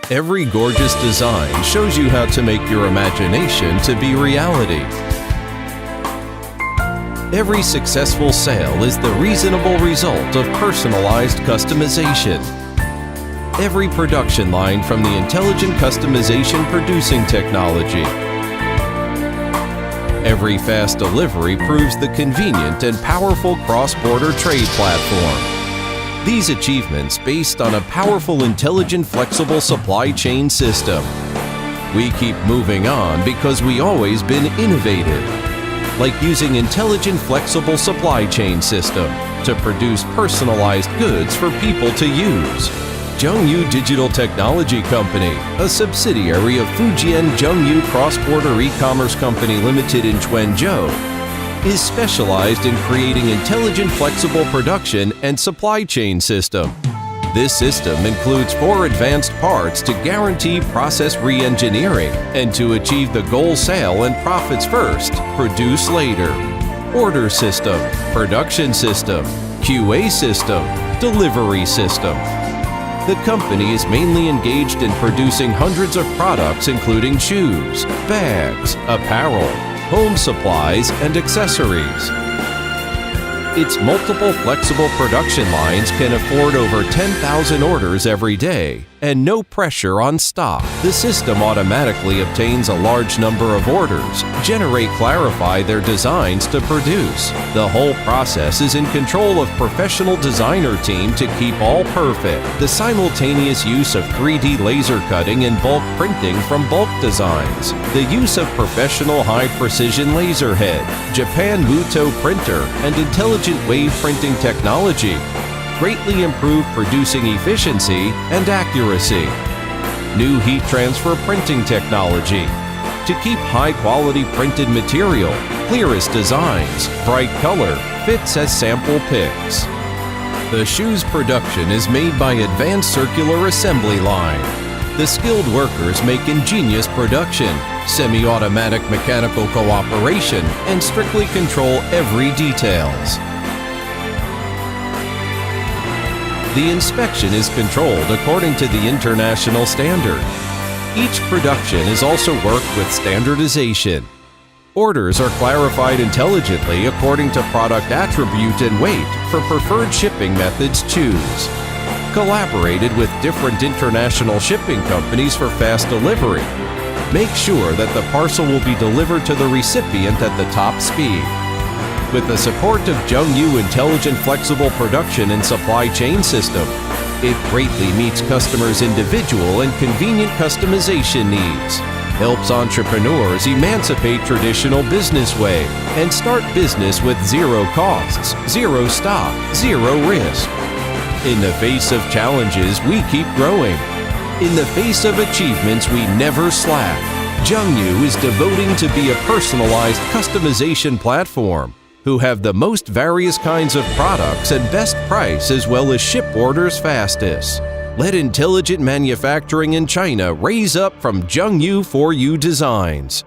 Every gorgeous design shows you how to make your imagination to be reality. Every successful sale is the reasonable result of personalized customization. Every production line from the intelligent customization producing technology. Every fast delivery proves the convenient and powerful cross-border trade platform. These achievements based on a powerful, intelligent, flexible supply chain system. We keep moving on because we always been innovative, like using intelligent, flexible supply chain system to produce personalized goods for people to use. Zhengyu Digital Technology Company, a subsidiary of Fujian Zhengyu Cross-Border E-Commerce Company Limited in Quanzhou, is specialized in creating intelligent, flexible production and supply chain system. This system includes 4 advanced parts to guarantee process re-engineering and to achieve the goal sale and profits first, produce later. Order system, production system, QA system, delivery system. The company is mainly engaged in producing hundreds of products including shoes, bags, apparel, home supplies, and accessories. Its multiple flexible production lines can afford over 10,000 orders every day and no pressure on stock. The system automatically obtains a large number of orders, clarify their designs to produce. The whole process is in control of professional designer team to keep all perfect. The simultaneous use of 3D laser cutting and bulk printing from bulk designs. The use of professional high-precision laser head, Japan Muto printer, and intelligent wave printing technology greatly improve producing efficiency and accuracy. New heat transfer printing technology to keep high-quality printed material, clearest designs, bright color, fits as sample pics. The shoes production is made by advanced circular assembly line. The skilled workers make ingenious production, semi-automatic mechanical cooperation, and strictly control every details. The inspection is controlled according to the international standard. Each production is also worked with standardization. Orders are clarified intelligently according to product attribute and weight for preferred shipping methods choose. Collaborated with different international shipping companies for fast delivery. Make sure that the parcel will be delivered to the recipient at the top speed. With the support of Zhengyu Intelligent Flexible Production and Supply Chain System, it greatly meets customers' individual and convenient customization needs, helps entrepreneurs emancipate traditional business way, and start business with zero costs, zero stock, zero risk. In the face of challenges, we keep growing. In the face of achievements, we never slack. Zhengyu is devoting to be a personalized customization platform who have the most various kinds of products and best price as well as ship orders fastest. Let intelligent manufacturing in China raise up from Zhengyu-FORUDESIGNS.